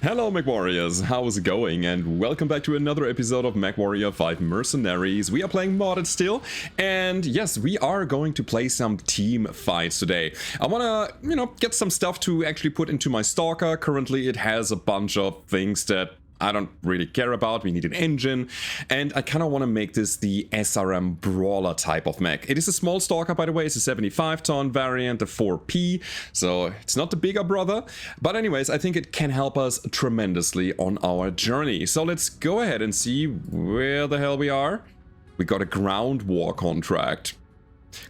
Hello Mechwarriors, how's it going? And welcome back to another episode of Mechwarrior 5 Mercenaries. We are playing modded still, and yes, we are going to play some team fights today. I wanna, get some stuff to actually put into my Stalker. Currently it has a bunch of things that I don't really care about. We need an engine, and I kind of want to make this the SRM Brawler type of mech. It is a small Stalker, by the way. It's a 75-ton variant, the 4P, so it's not the bigger brother. But anyways, I think it can help us tremendously on our journey. So let's go ahead and see where the hell we are. We got a ground war contract.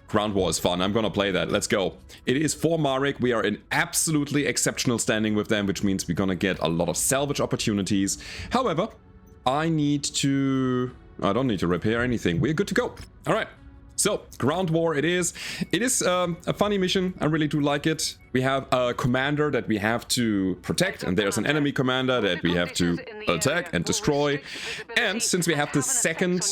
Ground war is fun. I'm gonna play that. Let's go. It is for Marik. We are in absolutely exceptional standing with them, which means we're gonna get a lot of salvage opportunities. However, I don't need to repair anything. We're good to go. All right. So, ground war it is. It is a funny mission. I really do like it. We have a commander that we have to protect, and there's an enemy commander that we have to attack and destroy. And since we have the second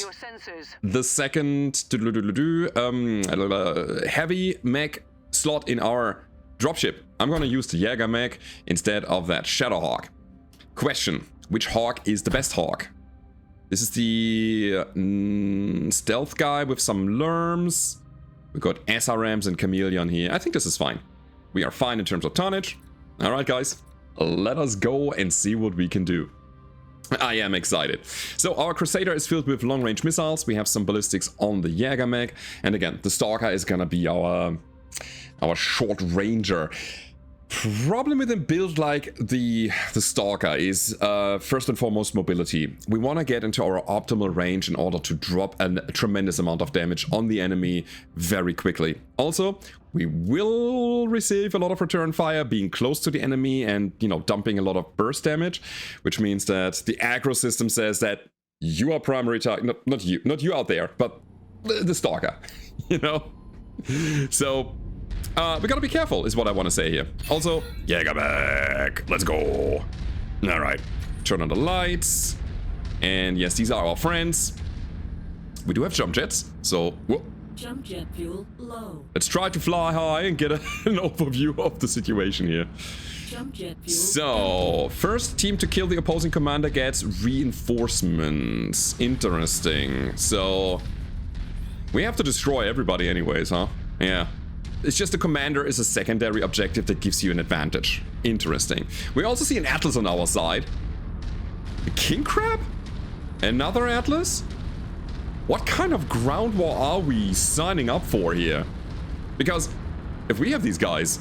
heavy mech slot in our dropship, I'm gonna use the Jäger mech instead of that Shadow Hawk. Question: which Hawk is the best Hawk? This is the stealth guy with some lerms. We got SRMs and Chameleon here. I think this is fine. We are fine in terms of tonnage. All right, guys, let us go and see what we can do. I am excited. So our Crusader is filled with long-range missiles. We have some ballistics on the Jäger mech. And again, the Stalker is gonna be our short ranger. Problem with a build like the Stalker is first and foremost mobility. We want to get into our optimal range in order to drop a tremendous amount of damage on the enemy very quickly. Also, we will receive a lot of return fire being close to the enemy and, dumping a lot of burst damage, which means that the aggro system says that you are primary target, not you out there, but the Stalker, So we gotta be careful, is what I want to say here. Also, Jäger back. Let's go. All right. Turn on the lights. And yes, these are our friends. We do have jump jets, so whoop. Jump jet fuel low. Let's try to fly high and get an overview of the situation here. Jump jet fuel. So, first team to kill the opposing commander gets reinforcements. Interesting. So, we have to destroy everybody anyways, huh? Yeah. It's just the commander is a secondary objective that gives you an advantage. Interesting. We also see an Atlas on our side. A King Crab? Another Atlas? What kind of ground war are we signing up for here? Because if we have these guys,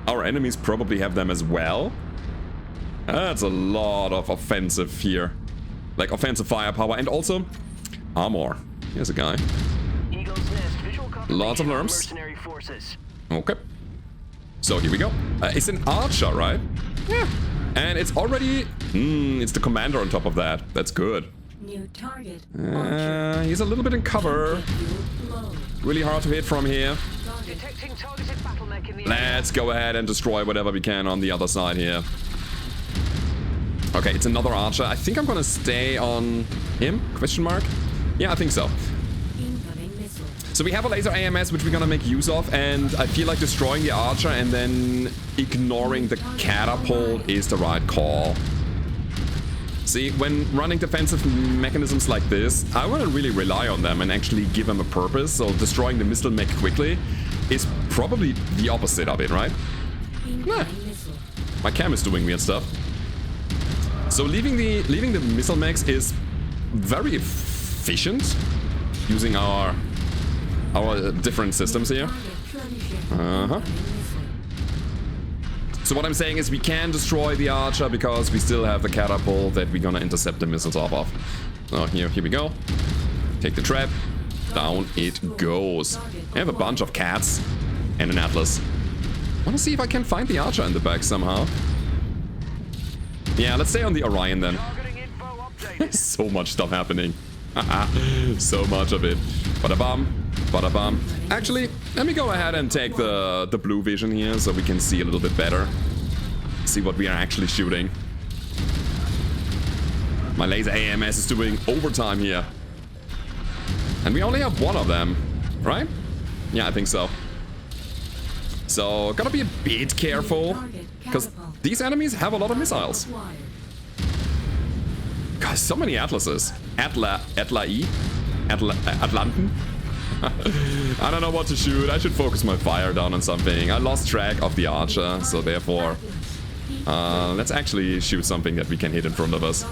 our enemies probably have them as well. That's a lot of offensive here. Like offensive firepower and also armor. Here's a guy. Lots of lerms. Okay. So here we go. It's an archer, right? Yeah. And it's already... it's the commander on top of that. That's good. New target. He's a little bit in cover. Really hard to hit from here. Detecting targeted Battlemech in the Let's go ahead and destroy whatever we can on the other side here. Okay, it's another archer. I think I'm gonna stay on him? Question mark? Yeah, I think so. So we have a laser AMS which we're gonna make use of, and I feel like destroying the archer and then ignoring the catapult is the right call. See, when running defensive mechanisms like this, I want to really rely on them and actually give them a purpose, so destroying the missile mech quickly is probably the opposite of it, right? Nah. My cam is doing weird stuff. So leaving the missile mechs is very efficient using our different systems here. So what I'm saying is we can destroy the archer because we still have the catapult that we're gonna intercept the missiles off of. So here we go. Take the trap. Down it goes. I have a bunch of cats and an Atlas. Wanna see if I can find the archer in the back somehow. Yeah, let's stay on the Orion then. So much stuff happening. So much of it. Bada-bam. Bada-bam. Actually, let me go ahead and take the blue vision here so we can see a little bit better. See what we are actually shooting. My laser AMS is doing overtime here. And we only have one of them, right? Yeah, I think so. So, gotta be a bit careful, because these enemies have a lot of missiles. God, so many Atlases. Atlanten? I don't know what to shoot. I should focus my fire down on something. I lost track of the archer, so therefore... let's actually shoot something that we can hit in front of us.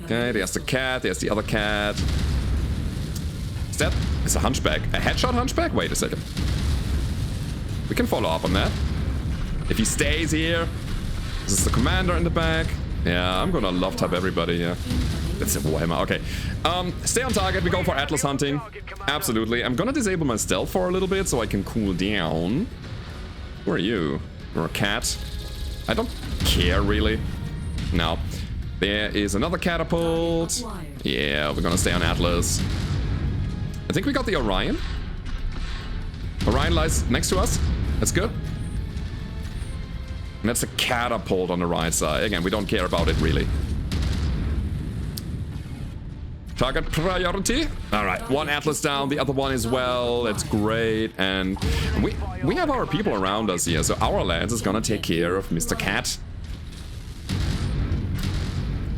Okay, there's the cat, there's the other cat. Is that... It's a hunchback. A headshot hunchback? Wait a second. We can follow up on that. If he stays here... This is the commander in the back. Yeah, I'm gonna love tap everybody here. That's a Warhammer, okay. Stay on target, we go for Atlas hunting. Absolutely. I'm gonna disable my stealth for a little bit so I can cool down. Who are you? You're a cat. I don't care, really. No. There is another catapult. Yeah, we're gonna stay on Atlas. I think we got the Orion. Orion lies next to us. That's good. And that's a catapult on the right side. Again, we don't care about it, really. Target priority. All right, one Atlas down, the other one as well. That's great. And we have our people around us here, so our lance is gonna take care of Mr. Cat.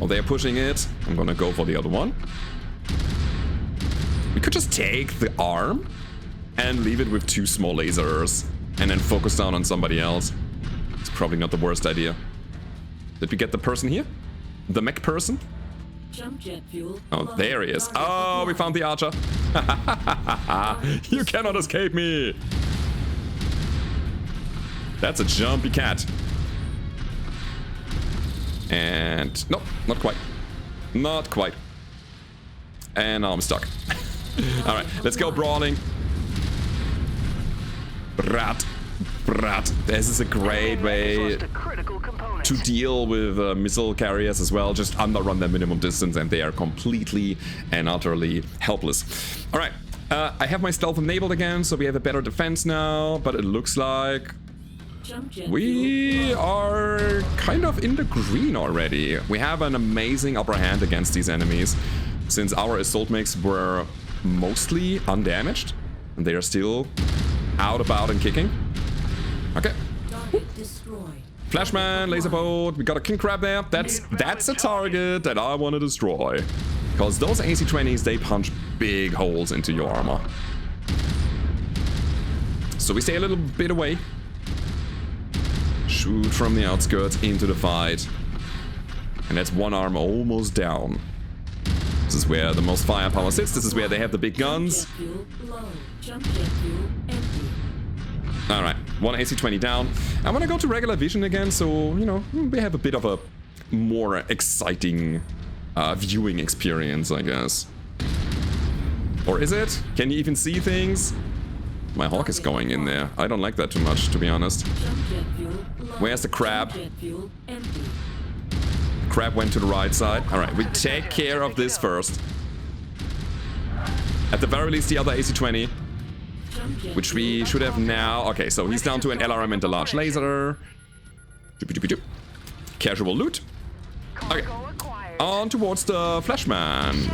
Oh, they're pushing it. I'm gonna go for the other one. We could just take the arm and leave it with 2 small lasers and then focus down on somebody else. It's probably not the worst idea. Did we get the person here? The mech person? Oh, there he is. Oh, we found the archer. You cannot escape me. That's a jumpy cat. And... Nope, not quite. Not quite. And now I'm stuck. Alright, let's go brawling. Brat. Brat. This is a great way to deal with missile carriers as well. Just underrun their minimum distance and they are completely and utterly helpless. Alright, I have my stealth enabled again, so we have a better defense now, but it looks like we are kind of in the green already. We have an amazing upper hand against these enemies, since our assault mechs were mostly undamaged and they are still out about and kicking. Okay. Flashman, laser bolt, we got a king crab there. That's a target that I want to destroy. Because those AC-20s, they punch big holes into your armor. So we stay a little bit away. Shoot from the outskirts into the fight. And that's one arm almost down. This is where the most firepower sits. This is where they have the big guns. Alright, one AC-20 down. I want to go to regular vision again, so, you know, we have a bit of a more exciting viewing experience, I guess. Or is it? Can you even see things? My hawk is going in there. I don't like that too much, to be honest. Where's the crab? Crab went to the right side. Alright, we take care of this first. At the very least, the other AC-20. Which we should have now. Okay, so he's down to an LRM and a large laser. Casual loot. Okay. On towards the Flashman.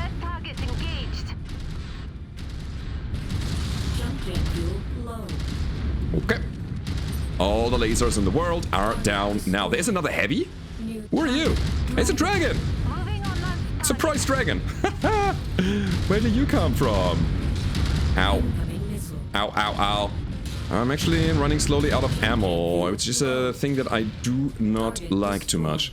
Okay. All the lasers in the world are down now. There's another heavy? Who are you? It's a dragon! Surprise dragon! Where did you come from? Ow. Ow, ow, ow. I'm actually running slowly out of ammo, which is a thing that I do not like too much.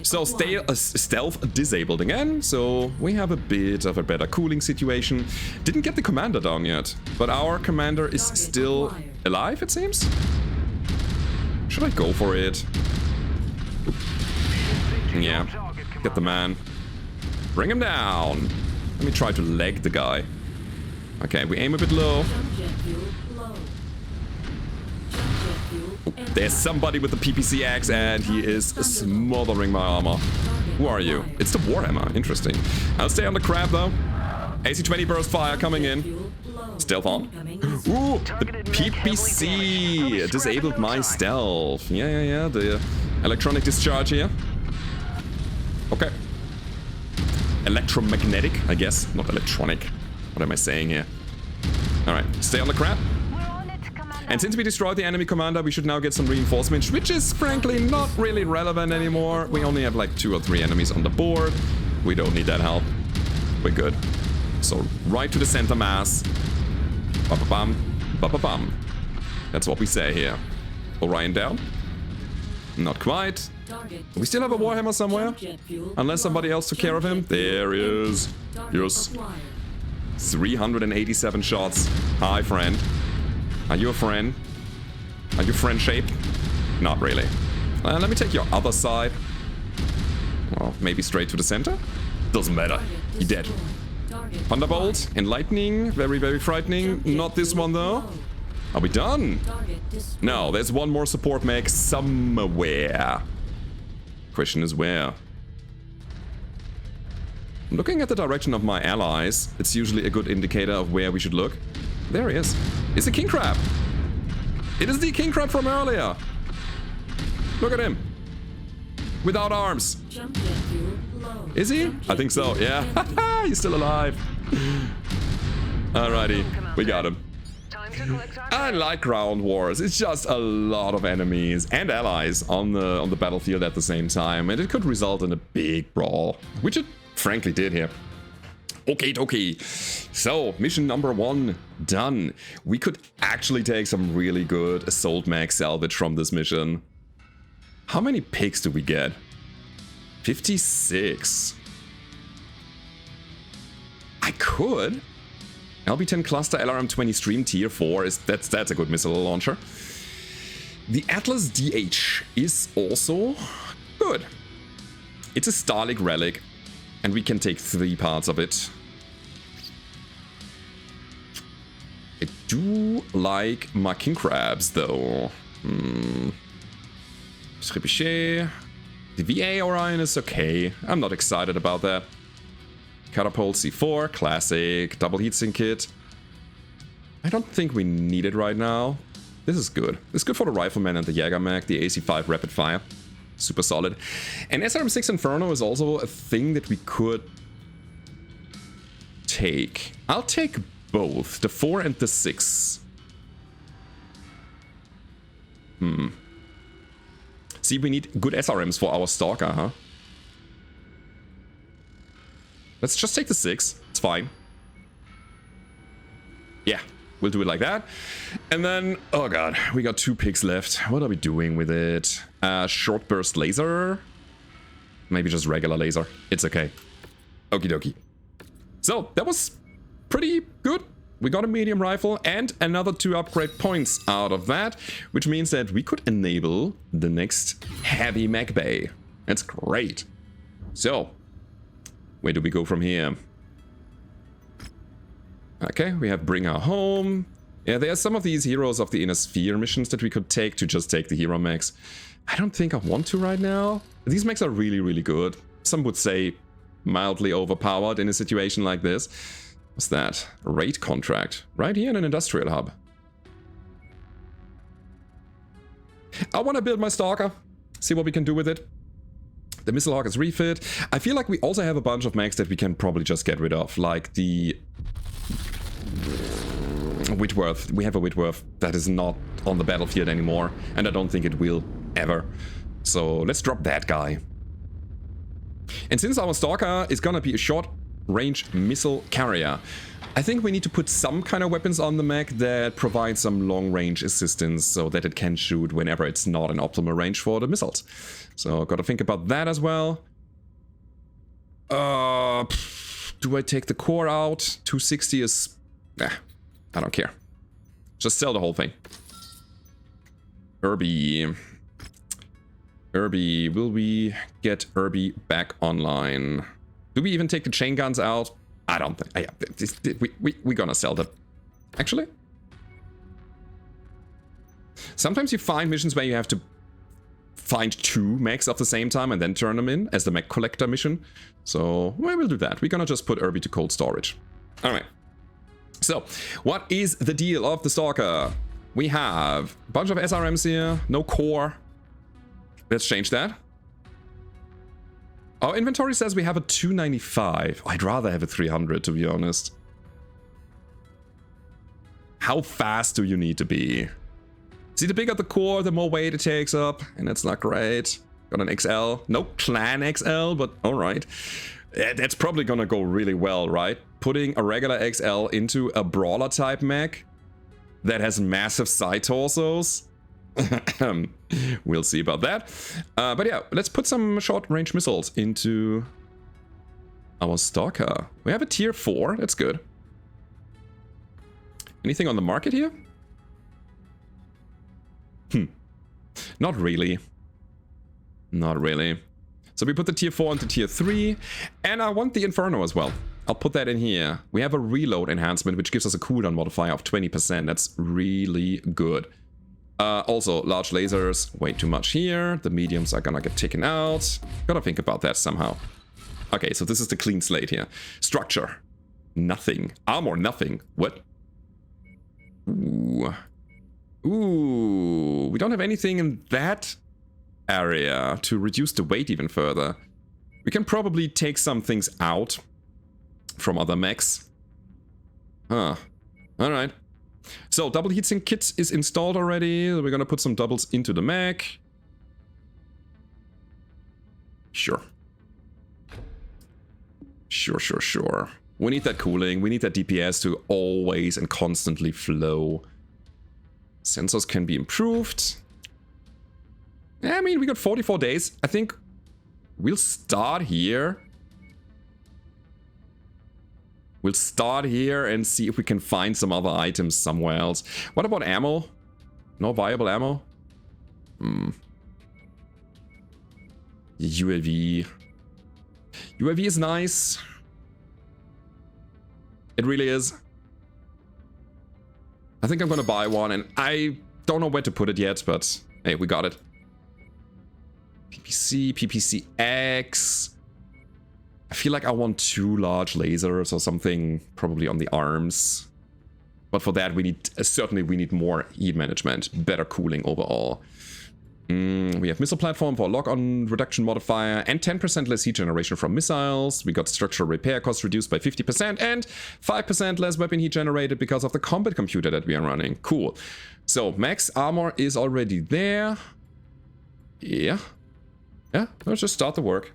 So stealth disabled again, so we have a bit of a better cooling situation. Didn't get the commander down yet, but our commander is still alive, it seems? Should I go for it? Yeah, get the man. Bring him down. Let me try to leg the guy. Okay, we aim a bit low. Oh, there's somebody with the PPC axe and he is smothering my armor. Who are you? It's the Warhammer. Interesting. I'll stay on the crab though. AC-20 burst fire coming in. Stealth on. Ooh, the PPC disabled my stealth. Yeah. The electronic discharge here. Okay. Electromagnetic, I guess. Not electronic. What am I saying here? Alright, stay on the crab. And since we destroyed the enemy commander, we should now get some reinforcements, which is frankly not really relevant anymore. We only have like 2 or 3 enemies on the board. We don't need that help. We're good. So right to the center mass. Ba-ba-bum, ba-ba-bum. That's what we say here. Orion down? Not quite. We still have a Warhammer somewhere? Unless somebody else took care of him. There he is. Yes. 387 shots. Hi, friend. Are you a friend? Are you friend-shaped? Not really. Let me take your other side. Well, maybe straight to the center? Doesn't matter. You're dead. Thunderbolt, enlightening, very, very frightening. Not this one, though. Are we done? No, there's one more support mech somewhere. Question is where? Looking at the direction of my allies, it's usually a good indicator of where we should look. There he is. It's a king crab. It is the king crab from earlier. Look at him. Without arms. Is he? I think so, yeah. He's still alive. Alrighty, we got him. I like ground wars. It's just a lot of enemies and allies on the battlefield at the same time, and it could result in a big brawl, which it frankly did here. Okay. So, mission number 1 done. We could actually take some really good assault mech salvage from this mission. How many picks do we get? 56. I could. LB-10 cluster LRM-20 stream tier 4 is that's a good missile launcher. The Atlas DH is also good. It's a Starlink relic, and we can take 3 parts of it. I do like my king crabs though. Trebuchet. The VA Orion is okay. I'm not excited about that. Catapult C4, classic, double heatsink kit. I don't think we need it right now. This is good. It's good for the Rifleman and the Jägermech, the AC5 rapid fire. Super solid. And SRM6 Inferno is also a thing that we could take. I'll take both, the 4 and the 6. See, we need good SRMs for our Stalker, huh? Let's just take the 6. It's fine. Yeah, we'll do it like that. And then, oh god, we got 2 picks left. What are we doing with it? Short burst laser? Maybe just regular laser. It's okay. Okie dokie. So, that was pretty good. We got a medium rifle and another 2 upgrade points out of that, which means that we could enable the next heavy mech bay. That's great. So, where do we go from here? Okay, we have Bring Her Home. Yeah, there are some of these Heroes of the Inner Sphere missions that we could take to just take the hero mechs. I don't think I want to right now. These mechs are really, really good. Some would say mildly overpowered in a situation like this. What's that? A raid contract. Right here in an industrial hub. I want to build my Stalker. See what we can do with it. The Missile Hawk is refit. I feel like we also have a bunch of mechs that we can probably just get rid of. Like the Whitworth. We have a Whitworth that is not on the battlefield anymore. And I don't think it will ever. So let's drop that guy. And since our Stalker is gonna be a short-range missile carrier, I think we need to put some kind of weapons on the mech that provide some long-range assistance so that it can shoot whenever it's not an optimal range for the missiles. So, gotta think about that as well. Do I take the core out? 260 is... Nah, I don't care. Just sell the whole thing. Irby, will we get Irby back online? Do we even take the chain guns out? I don't think... we're gonna sell them. Actually? Sometimes you find missions where you have to find 2 mechs at the same time and then turn them in as the mech collector mission. So, well, we'll do that. We're gonna just put Irby to cold storage. Alright. So, what is the deal of the Stalker? We have a bunch of SRMs here, no core. Let's change that. Our inventory says we have a 295. I'd rather have a 300, to be honest. How fast do you need to be? See, the bigger the core, the more weight it takes up, and that's not great. Got an XL. No clan XL, but alright. That's probably gonna go really well, right? Putting a regular XL into a brawler type mech that has massive side torsos. We'll see about that. But yeah, let's put some short range missiles into our Stalker. We have a tier 4, that's good. Anything on the market here? Not really. Not really. So we put the tier 4 into tier 3, and I want the Inferno as well. I'll put that in here. We have a reload enhancement, which gives us a cooldown modifier of 20%. That's really good. Also, large lasers, way too much here. The mediums are gonna get taken out. Gotta think about that somehow. Okay, so this is the clean slate here. Structure. Nothing. Armor, nothing. What? Ooh. Ooh. We don't have anything in that area to reduce the weight even further. We can probably take some things out from other mechs. Huh. Alright. So, double heatsink kit is installed already. We're gonna put some doubles into the mech. Sure. Sure. We need that cooling. We need that DPS to always and constantly flow. Sensors can be improved. I mean, we got 44 days. I think we'll start here. We'll start here and see if we can find some other items somewhere else. What about ammo? No viable ammo? UAV. UAV is nice. It really is. I think I'm gonna buy one, and I don't know where to put it yet, but hey, we got it. PPC, PPCX. I feel like I want 2 large lasers or something, probably on the arms. But for that, we need certainly we need more heat management, better cooling overall. We have missile platform for lock-on reduction modifier and 10% less heat generation from missiles. We got structural repair costs reduced by 50% and 5% less weapon heat generated because of the combat computer that we are running. Cool. So max armor is already there. Yeah, let's just start the work.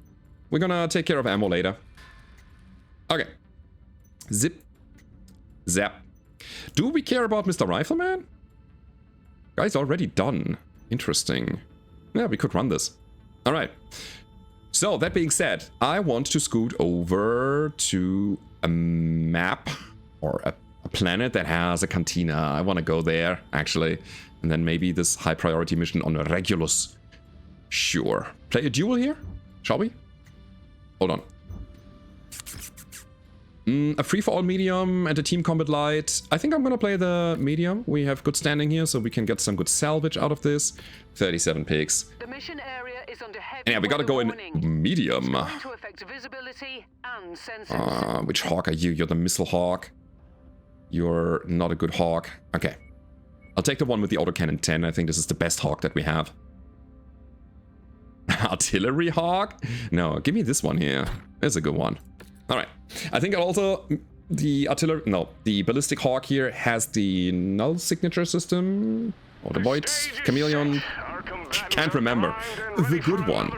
We're gonna take care of ammo later. Okay. Zip. Zap. Do we care about Mr. Rifleman? Guy's already done. Interesting. Yeah, we could run this. Alright. So, that being said, I want to scoot over to a map or a planet that has a cantina. I want to go there, actually. And then maybe this high priority mission on Regulus. Sure. Play a duel here? Shall we? Hold on. A free-for-all medium and a team combat light. I think I'm gonna play the medium. We have good standing here, so we can get some good salvage out of this. 37 pigs. The mission area is under heavy And yeah, we gotta go in medium. It's going to affect visibility and sensors. Which hawk are you? You're the missile hawk. You're not a good hawk. Okay. I'll take the one with the autocannon 10. I think this is the best hawk that we have. Artillery hawk? No, give me this one here. It's a good one. Alright. I think also the artillery... No, the ballistic hawk here has the null signature system. Or the void chameleon. Can't remember. The good one.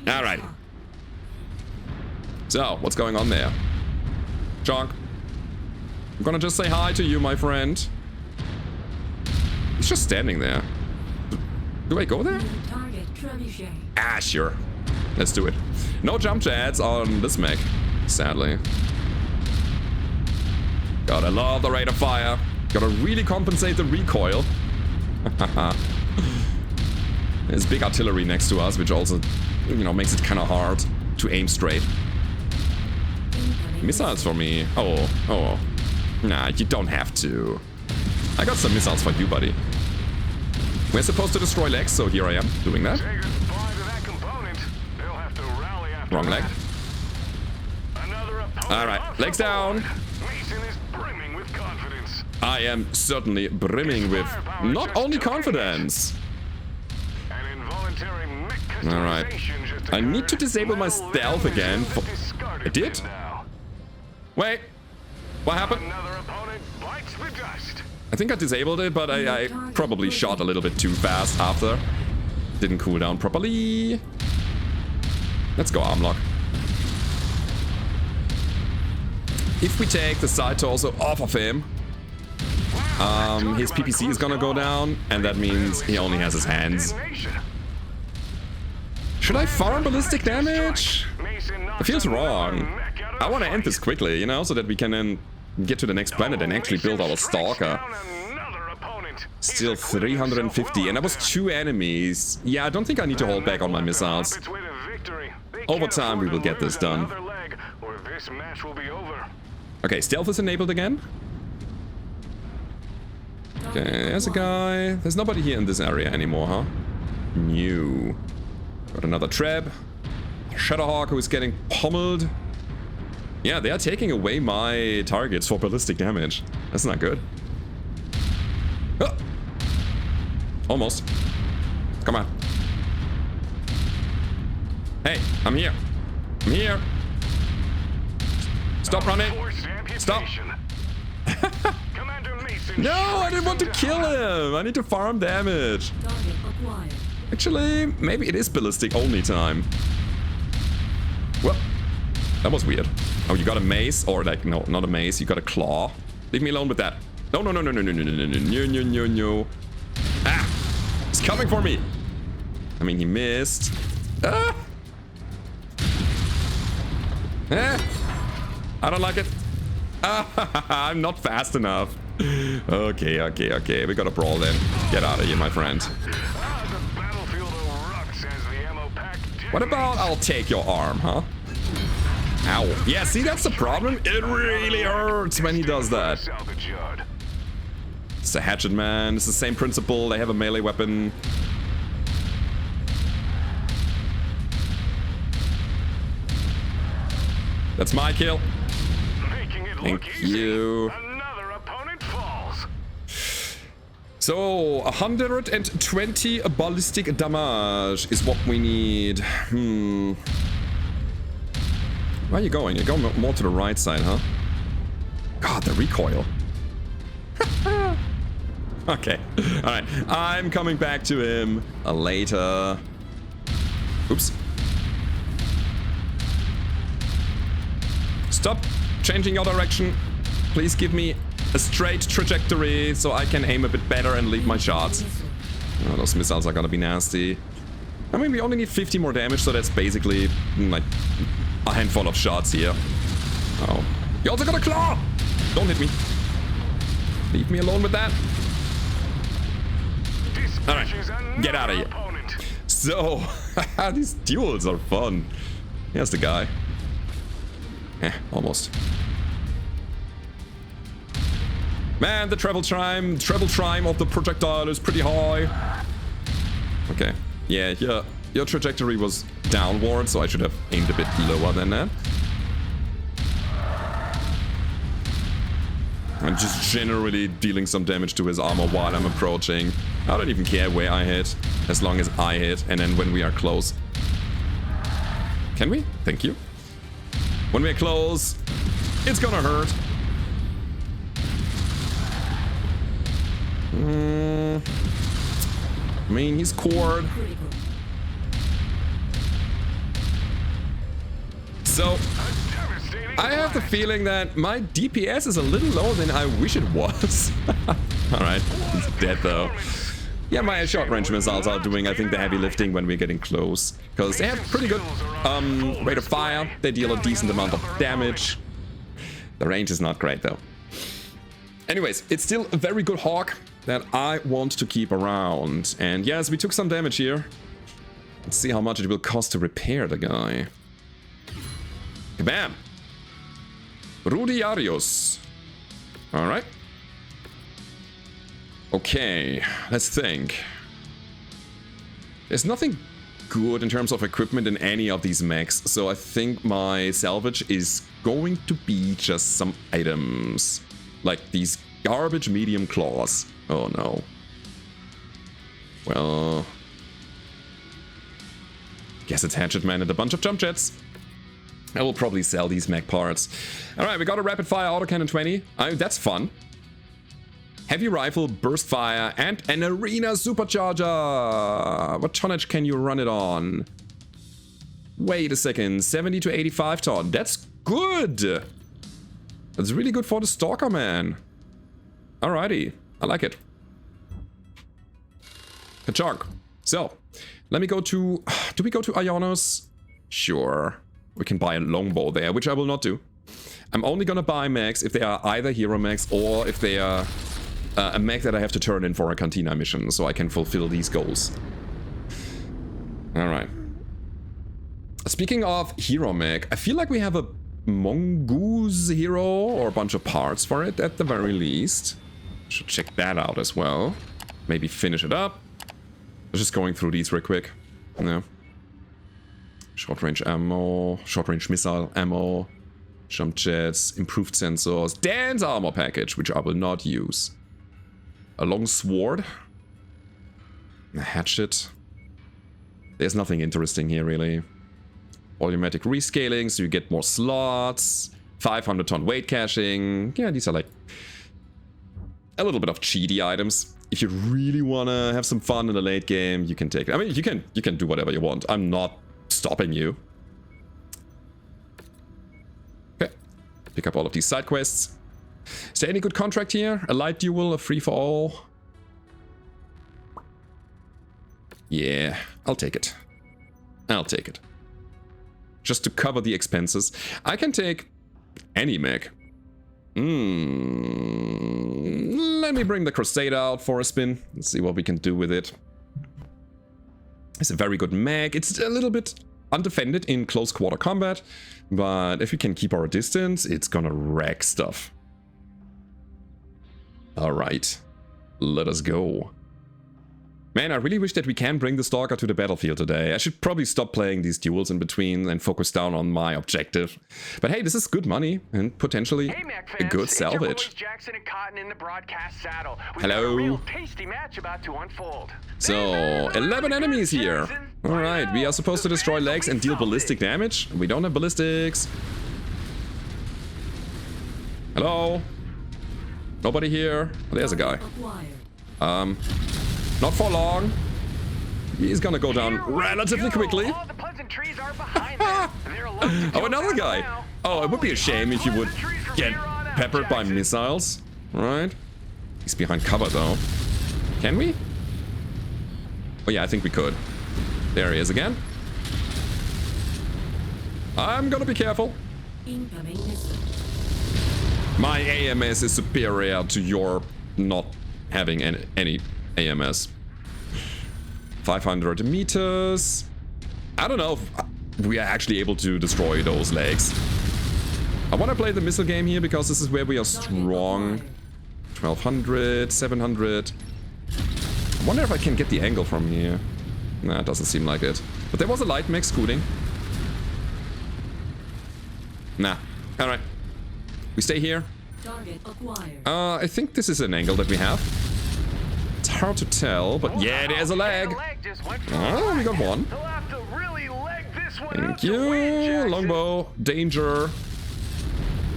Alright. So, what's going on there? Chonk. I'm gonna just say hi to you, my friend. He's just standing there. Do I go there? Ah, sure. Let's do it. No jump jets on this mech, sadly. Gotta love the rate of fire. Gotta really compensate the recoil. There's big artillery next to us, which also, you know, makes it kind of hard to aim straight. Missiles for me. Oh. Nah, you don't have to. I got some missiles for you, buddy. We're supposed to destroy legs, so here I am, doing that. Wrong leg. Alright, legs down. I am certainly brimming with not only confidence. Alright. I need to disable my stealth again. I did? Wait. What happened? I think I disabled it, but I probably shot a little bit too fast after. Didn't cool down properly. Let's go arm lock. If we take the side torso off of him, his PPC is gonna go down, and that means he only has his hands. Should I farm ballistic damage? It feels wrong. I want to end this quickly, you know, so that we can then get to the next planet and actually build our Stalker. Still 350, and that was 2 enemies. Yeah, I don't think I need to hold back on my missiles. Over time, we will get this done. Okay, stealth is enabled again. Okay, there's a guy. There's nobody here in this area anymore, huh? New. Got another trap. Shadowhawk who is getting pummeled. Yeah, they are taking away my targets for ballistic damage. That's not good. Oh. Almost. Come on. Hey, I'm here. I'm here. Stop running. Stop. No, I didn't want to kill him. I need to farm damage. Actually, maybe it is ballistic only time. Well, that was weird. Oh, you got a mace? Or like, no, not a mace. You got a claw. Leave me alone with that. No, no, no, no, no, no, no, no, no, no, no, no, no. Ah! He's coming for me. I mean, he missed. Ah! Eh! I don't like it. Ah, I'm not fast enough. Okay, okay, okay. We gotta brawl then. Get out of here, my friend. What about I'll take your arm, huh? Ow. Yeah, see, that's the problem. It really hurts when he does that. It's a hatchet man. It's the same principle. They have a melee weapon. That's my kill. Thank you. So, 120 ballistic damage is what we need. Where are you going? You're going more to the right side, huh? God, the recoil. Okay. Alright. I'm coming back to him later. Oops. Stop changing your direction. Please give me a straight trajectory so I can aim a bit better and lead my shots. Oh, those missiles are gonna be nasty. I mean, we only need 50 more damage, so that's basically like a handful of shots here. Oh. You also got a claw! Don't hit me. Leave me alone with that. Alright, get out of here. So, these duels are fun. Here's the guy. Almost. Man, the travel time of the projectile is pretty high. Okay. Yeah, your trajectory was downward, so I should have aimed a bit lower than that. I'm just generally dealing some damage to his armor while I'm approaching. I don't even care where I hit, as long as I hit, and then when we are close. Can we? Thank you. When we're close, it's gonna hurt. I mean, he's cored. So, I have the feeling that my DPS is a little lower than I wish it was. Alright, he's dead though. Yeah, my short range missiles are doing, I think, the heavy lifting when we're getting close. Because they have pretty good rate of fire. They deal a decent amount of damage. The range is not great though. Anyways, it's still a very good Hawk that I want to keep around. And yes, we took some damage here. Let's see how much it will cost to repair the guy. Kabam! Rudiarius. Alright. Okay, let's think. There's nothing good in terms of equipment in any of these mechs, so I think my salvage is going to be just some items. Like these garbage medium claws. Oh no. Well... guess it's Hatchet Man and a bunch of jump jets. I will probably sell these mech parts. Alright, we got a rapid fire autocannon 20. That's fun. heavy rifle, burst fire, and an arena supercharger. What tonnage can you run it on? Wait a second, 70 to 85 ton. That's good. That's really good for the Stalker, man. Alrighty, I like it. Ka-chunk. So, let me go to... Do we go to Ionos? Sure. We can buy a longbow there, which I will not do. I'm only gonna buy mechs if they are either hero mechs or if they are a mech that I have to turn in for a Cantina mission, so I can fulfill these goals. Alright. Speaking of hero mech, I feel like we have a mongoose hero or a bunch of parts for it at the very least. Should check that out as well. Maybe finish it up. I'm just going through these real quick. Yeah. Short range ammo, short range missile ammo, jump jets, improved sensors, dance armor package, which I will not use. A long sword, a hatchet. There's nothing interesting here really. Volumetric rescaling, so you get more slots. 500 ton weight caching. Yeah, these are like a little bit of cheaty items. If you really wanna have some fun in the late game, you can take it. I mean, you can do whatever you want. I'm not stopping you. Okay. Pick up all of these side quests. Is there any good contract here? A light duel, a free for all? Yeah, I'll take it. I'll take it. Just to cover the expenses. I can take any mech. Let me bring the Crusade out for a spin. Let's see what we can do with it. It's a very good mech. It's a little bit undefended in close quarter combat, but if we can keep our distance, it's gonna wreck stuff. Alright, let us go. Man, I really wish that we can bring the Stalker to the battlefield today. I should probably stop playing these duels in between and focus down on my objective. But hey, this is good money and potentially a good salvage. Jackson and Cotton in the broadcast saddle. Hello. A real tasty match about to unfold. So, 11 enemies here. Alright, we are supposed to destroy legs and deal ballistic damage. We don't have ballistics. Hello? Nobody here? Oh, there's a guy. Not for long. He's gonna go down relatively quickly. Oh, another guy. Oh, it would be a shame if you would get peppered by missiles. Right? He's behind cover though. Can we? Oh yeah, I think we could. There he is again. I'm gonna be careful. My AMS is superior to your not having any AMS. 500 meters. I don't know if we are actually able to destroy those legs. I want to play the missile game here because this is where we are strong. 1200, 700. I wonder if I can get the angle from here. Nah, it doesn't seem like it. But there was a light mech scooting. Nah. Alright. We stay here. I think this is an angle that we have. It's hard to tell, but yeah, there's a leg. Oh, we got one. Thank you. Longbow. Danger.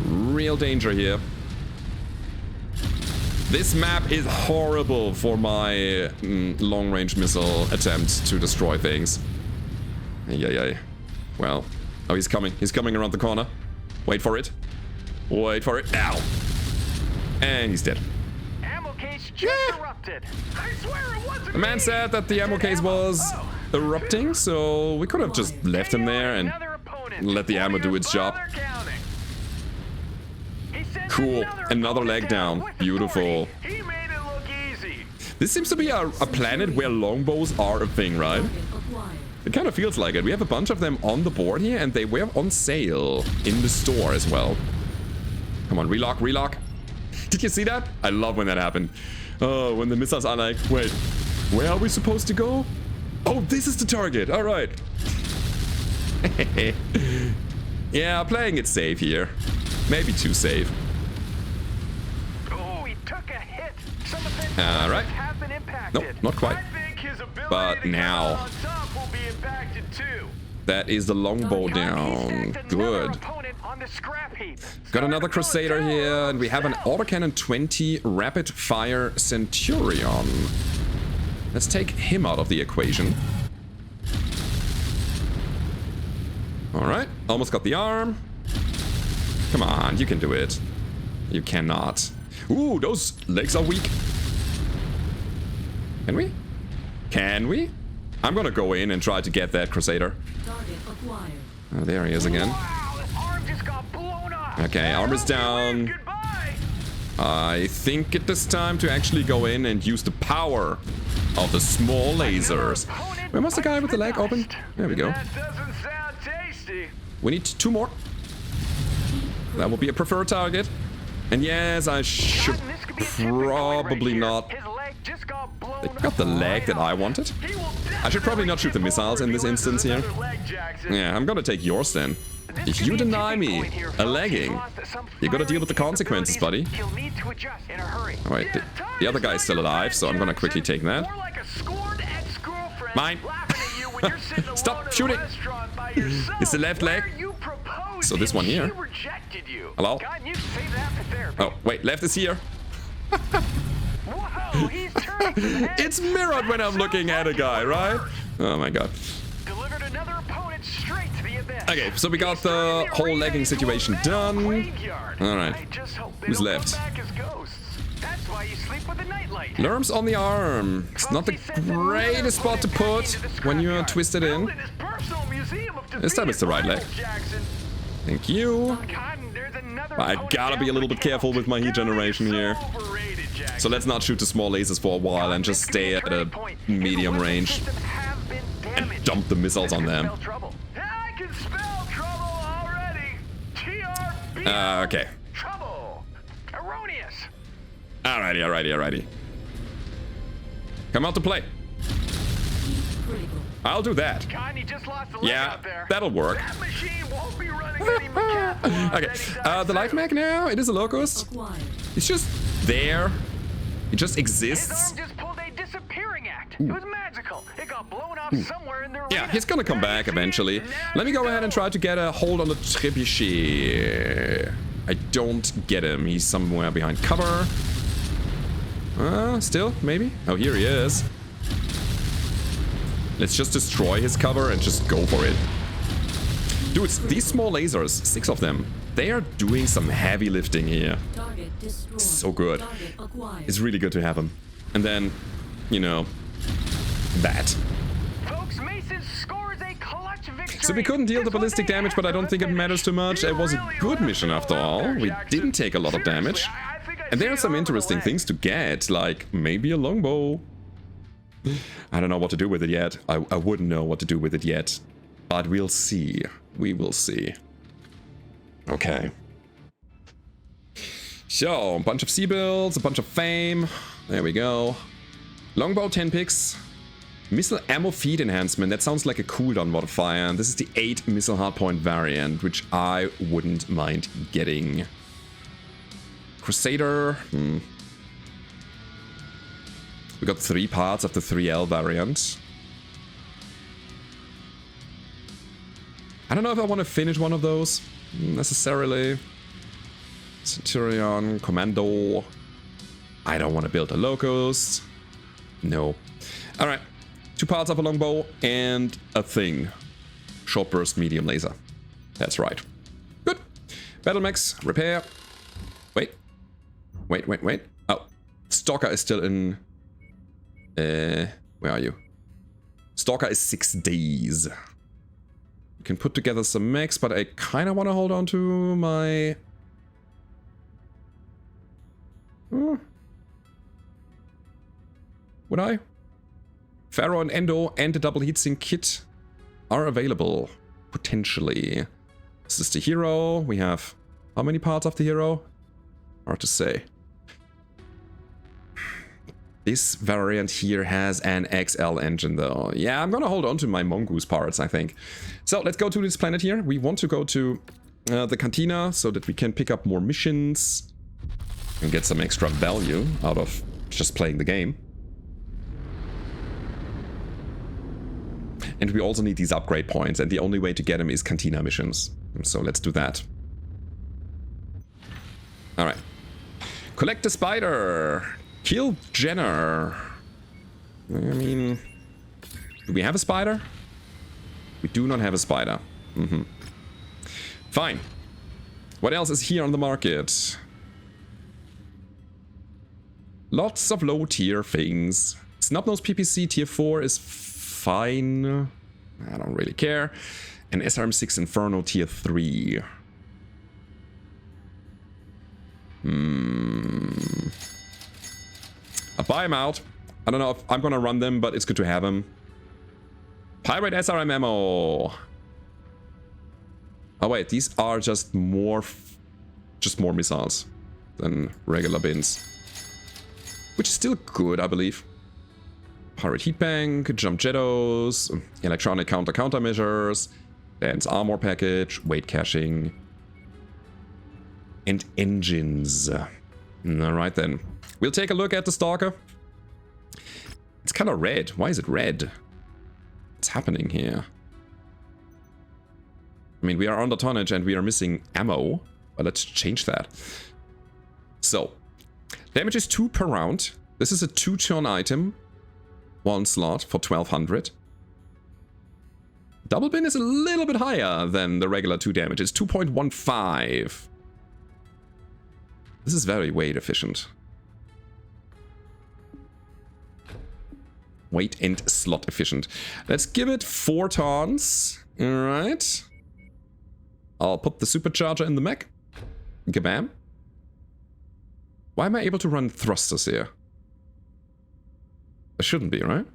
Real danger here. This map is horrible for my long-range missile attempt to destroy things. Ay. Well. Oh, he's coming. He's coming around the corner. Wait for it. Wait for it. Ow. And he's dead. Ammo case just erupted. I swear it wasn't the man said that the ammo case was erupting, so we could have just left him there and let the ammo do its job. Cool. Another leg down. Beautiful. He made it look easy. This seems to be a planet where longbows are a thing, right? It kind of feels like it. We have a bunch of them on the board here, and they were on sale in the store as well. Come on, relock, relock. Did you see that? I love when that happened. Oh, when the missiles are like, wait, where are we supposed to go? Oh, this is the target. All right. Yeah, playing it safe here. Maybe too safe. Oh, he took a hit. Some of them have been impacted. Nope, not quite. But now. On top will be impacted too. That is the longbow down. Good. on the scrap heap. Got another Crusader here, and we have an autocannon 20 rapid fire Centurion. Let's take him out of the equation. Alright, almost got the arm. Come on, you can do it. You cannot. Ooh, those legs are weak. Can we? Can we? I'm gonna go in and try to get that Crusader. Oh, there he is again. Wow, the arm just got blown off. Okay, arm is down. Goodbye. I think it is time to actually go in and use the power of the small lasers. Where was the guy with the leg open? There we go. That doesn't sound tasty. We need 2 more. That will be a preferred target. And yes, I should This could be a tipping point probably right here. not. His leg just got blown They got the leg that I wanted. He will I should probably not shoot the missiles in this instance here. another leg, Jackson. Yeah, I'm gonna take yours then. This If could you be deny tipping me point here, a folks. legging, He's lost some you gotta deal with the firing consequences, buddy. capabilities. He'll need to adjust in a hurry. Oh, wait, the other guy's still alive, so I'm gonna quickly take that. More like a scorned ex-girlfriend Mine. laughing at you when you're sitting alone Stop at a shooting. restaurant by yourself. It's the left leg. Where you proposed So this and one here. she rejected you. Hello? God, you save that for therapy. Oh, wait, left is here. Whoa, he's turning his head. It's mirrored when I'm looking at a guy, right? Oh my god. Delivered another opponent straight to the abyss. Okay, so we got the whole legging situation done. Alright. Who's left? That's why you sleep with a nightlight. Lerms on the arm. It's not the greatest spot to put when you're twisted in. This time it's the right leg. Thank you. I gotta be a little bit careful with my heat generation here. So let's not shoot the small lasers for a while and just stay at a medium range and dump the missiles on them. I can spell trouble already. TRB. Okay. Trouble. Erroneous. Alrighty. Come out to play. I'll do that. Connie just lost a leg Yeah, out there. that'll work. That machine won't be running any decathlons Okay, anytime the light soon. mech now, it is a locust. It's just there. It just His exists. arm just pulled a disappearing act. It was magical. It got blown off somewhere in the arena. Yeah, he's gonna come back eventually. Let me go ahead and try to get a hold on the trebuchet. I don't get him. He's somewhere behind cover. Still, maybe? Oh, here he is. Let's just destroy his cover and just go for it. Dudes, these small lasers, 6 of them, they are doing some heavy lifting here. So good. It's really good to have them. And then, you know, that. Folks, Mason scores a clutch victory. So we couldn't deal the ballistic damage, but I don't think it matters too much. It was a good mission after all. We didn't take a lot of damage. And there are some interesting things to get, like maybe a longbow. I don't know what to do with it yet. I wouldn't know what to do with it yet. But we'll see. We will see. Okay. So, a bunch of C-builds, a bunch of fame. There we go. Longbow 10 picks. Missile ammo feed enhancement. That sounds like a cooldown modifier. And this is the 8 missile hardpoint variant, which I wouldn't mind getting. Crusader. We got 3 parts of the 3L variant. I don't know if I want to finish one of those necessarily. Centurion, Commando. I don't want to build a Locust. No. Alright. 2 parts of a longbow and a thing. Short burst medium laser. That's right. Good. Battlemechs, repair. Wait. Oh. Stalker is still in... where are you? Stalker is 6 days. We can put together some mechs, but I kind of want to hold on to my... Would I? Pharaoh and Endo and the double heatsink kit are available, potentially. This is the hero. We have how many parts of the hero? Hard to say. This variant here has an XL engine though. Yeah, I'm gonna hold on to my Mongoose parts, I think. So let's go to this planet here. We want to go to the cantina so that we can pick up more missions and get some extra value out of just playing the game. And we also need these upgrade points, and the only way to get them is cantina missions. So let's do that. Alright. Collect the spider. Kill Jenner. I mean... Do we have a spider? We do not have a spider. Fine. What else is here on the market? Lots of low tier things. Snubnose PPC tier 4 is fine. I don't really care. And SRM6 Inferno tier 3. I'll buy them out. I don't know if I'm gonna run them, but it's good to have them. Pirate SRM ammo. Oh wait, these are just more missiles than regular bins. Which is still good, I believe. Pirate heat bank, jump jettos, electronic countermeasures, dense armor package, weight caching, and engines. Alright then. We'll take a look at the Stalker. It's kind of red. Why is it red? What's happening here? I mean, we are under tonnage and we are missing ammo. But let's change that. So, damage is 2 per round. This is a 2-turn item. 1 slot for 1200. Double bin is a little bit higher than the regular 2 damage. It's 2.15. This is very weight efficient. Weight and slot efficient. Let's give it 4 turns. Alright. I'll put the supercharger in the mech. Gabam. Why am I able to run thrusters here? I shouldn't be, right?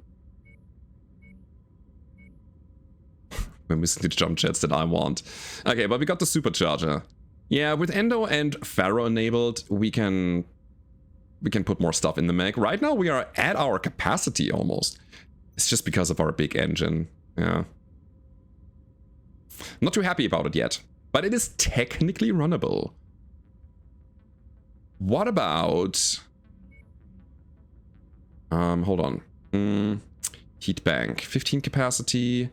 We're missing the jump jets that I want. Okay, but we got the supercharger. Yeah, with Endo and Pharaoh enabled, we can put more stuff in the mech. Right now we are at our capacity almost. It's just because of our big engine. Yeah. Not too happy about it yet, but it is technically runnable. What about... hold on. Heat bank, 15 capacity.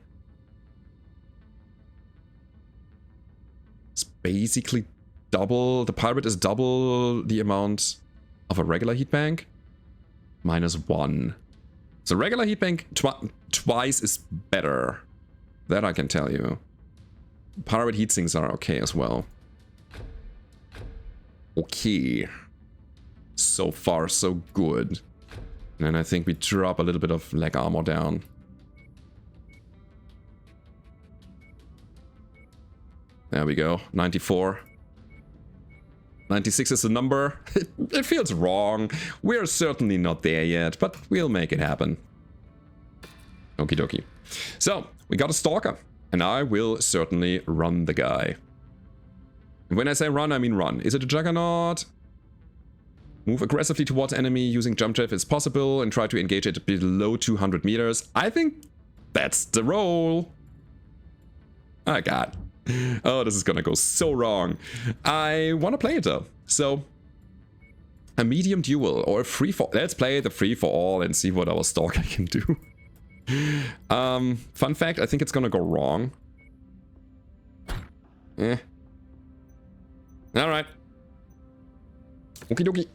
It's basically double. The pirate is double the amount of a regular heat bank. -1. So regular heat bank twice is better. That I can tell you. Pirate heat sinks are okay as well. Okay. So far, so good. And I think we drop a little bit of leg armor down. There we go. 94. 96 is the number. It feels wrong. We're certainly not there yet, but we'll make it happen. Okie dokie. So, we got a Stalker. And I will certainly run the guy. And when I say run, I mean run. Is it a Juggernaut? Move aggressively towards enemy using jump jet if it's possible and try to engage it below 200 meters. I think that's the role. Oh god. Oh, this is gonna go so wrong. I want to play it though. So, a medium duel or a free for... Let's play the free for all and see what our Stalker can do. Fun fact, I think it's gonna go wrong. Alright. Okie dokie.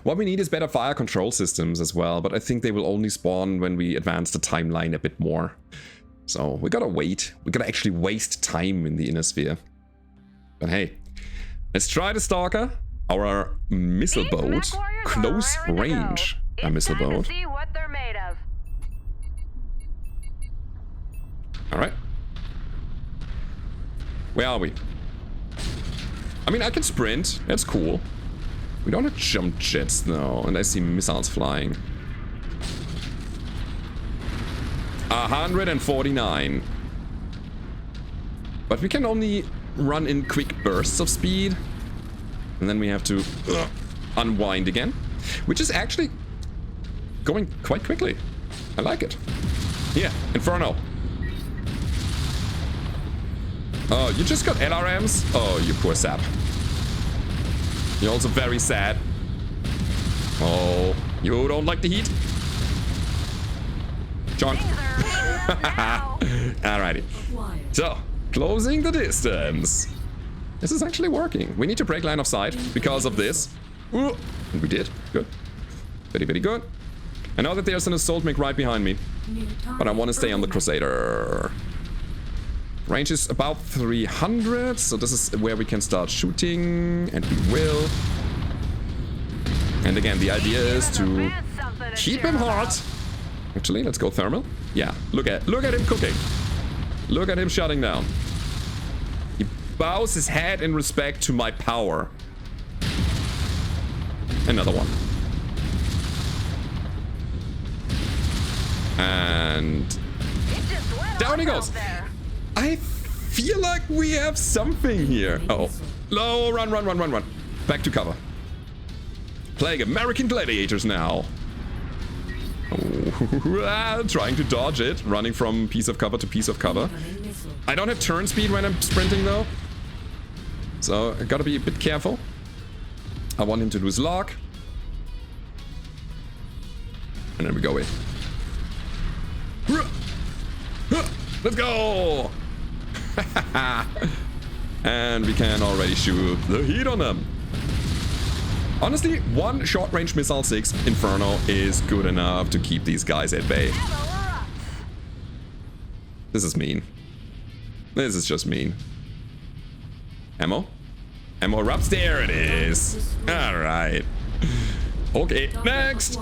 What we need is better fire control systems as well, but I think they will only spawn when we advance the timeline a bit more. So we gotta wait. We gotta actually waste time in the inner sphere. But hey, let's try the Stalker, our missile boat, close range missile boat. Alright. Where are we? I mean, I can sprint. That's cool. We don't have jump jets though, and I see missiles flying. 149. But we can only run in quick bursts of speed. And then we have to unwind again. Which is actually going quite quickly. I like it. Yeah, Inferno. Oh, you just got LRMs? Oh, you poor sap. You're also very sad. Oh, you don't like the heat? John. Alrighty. So, closing the distance. This is actually working. We need to break line of sight because of this. Ooh, and we did. Good. Very, very good. I know that there's an assault mech right behind me, but I want to stay on the Crusader. Range is about 300, so this is where we can start shooting, and we will. And again, the idea is to keep him hot. Actually, let's go thermal. Yeah, look at him cooking. Look at him shutting down. He bows his head in respect to my power. Another one. And down he goes. I feel like we have something here. Uh-oh. No, run. Back to cover. Playing American Gladiators now. Oh, trying to dodge it. Running from piece of cover to piece of cover. I don't have turn speed when I'm sprinting though. So I gotta be a bit careful. I want him to lose lock. And then we go in. Let's go! And we can already shoot the heat on them. Honestly, one short-range missile 6 Inferno is good enough to keep these guys at bay. This is mean. This is just mean. Ammo? Ammo erupts. There it is. Alright. Okay, next!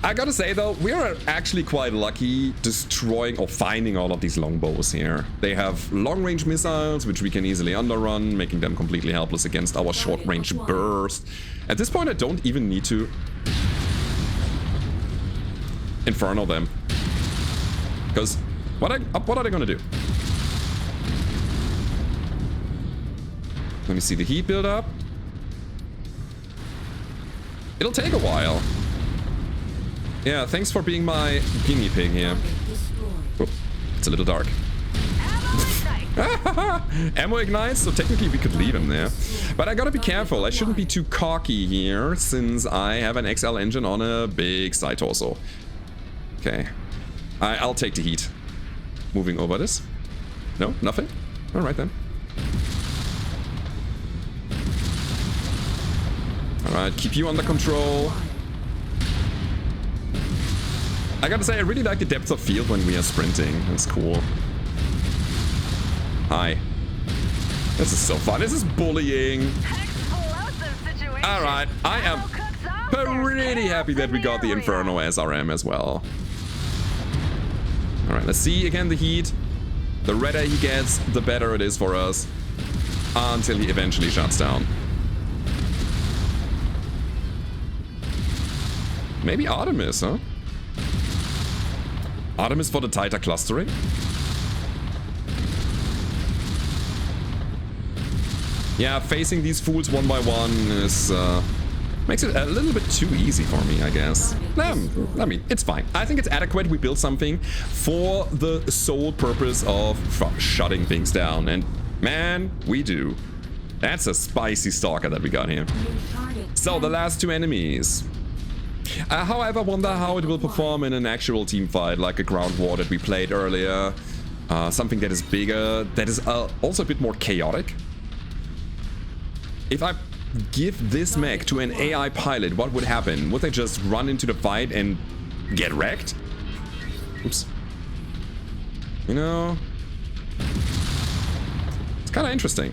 I gotta say though, we are actually quite lucky destroying or finding all of these longbows here. They have long-range missiles, which we can easily underrun, making them completely helpless against our short-range burst. At this point, I don't even need to Inferno them. Because what are they gonna do? Let me see the heat build up. It'll take a while. Yeah, thanks for being my guinea pig here. Oh, it's a little dark. Ammo ignites, so technically we could leave him there. But I gotta be careful. I shouldn't be too cocky here, since I have an XL engine on a big side torso. Okay. I'll take the heat. Moving over this. No? Nothing? Alright then. Alright, keep you under control. I gotta say, I really like the depth of field when we are sprinting. That's cool. Hi. This is so fun. This is bullying. Alright, I am pretty happy that we got the Inferno SRM as well. Alright, let's see again the heat. The redder he gets, the better it is for us. Until he eventually shuts down. Maybe Artemis, huh? Artemis for the tighter clustering? Yeah, facing these fools one by one is makes it a little bit too easy for me, I guess. I mean, it's fine. I think it's adequate. We built something for the sole purpose of shutting things down. And man, we do. That's a spicy stalker that we got here. So, the last two enemies. However, I wonder how it will perform in an actual team fight, like a ground war that we played earlier. Something that is bigger, that is also a bit more chaotic. If I give this mech to an AI pilot, what would happen? Would they just run into the fight and get wrecked? Oops. You know, it's kind of interesting.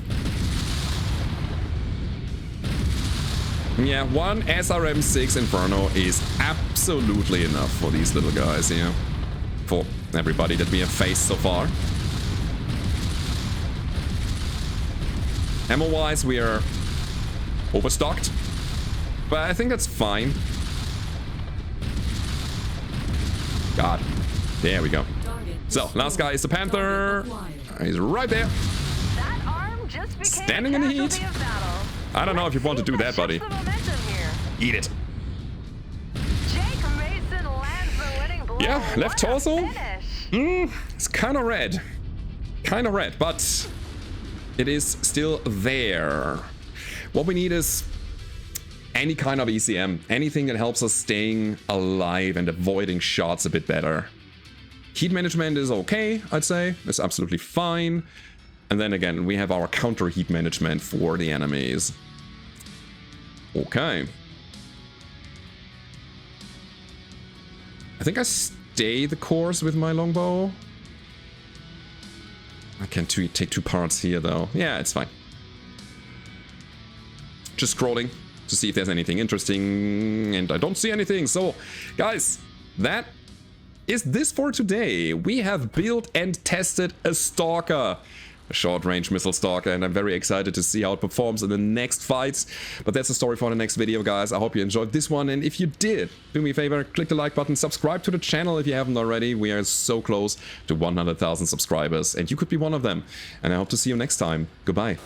Yeah, one SRM6 Inferno is absolutely enough for these little guys here. For everybody that we have faced so far. Ammo-wise, we are overstocked. But I think that's fine. God. There we go. So, last guy is the Panther. He's right there. Standing in the heat. I don't know if you want to do that, buddy. Eat it. Yeah, left torso. It's kind of red. Kind of red, but it is still there. What we need is any kind of ECM. Anything that helps us staying alive and avoiding shots a bit better. Heat management is okay, I'd say. It's absolutely fine. And then again, we have our counter heat management for the enemies. Okay. I think I stay the course with my longbow. I can take 2 parts here though. Yeah, it's fine. Just scrolling to see if there's anything interesting, and I don't see anything. So, guys, that is this for today. We have built and tested a Stalker, a short-range missile Stalker, and I'm very excited to see how it performs in the next fights. But that's the story for the next video, guys. I hope you enjoyed this one, and if you did, do me a favor, click the like button, subscribe to the channel if you haven't already. We are so close to 100,000 subscribers, and you could be one of them. And I hope to see you next time. Goodbye.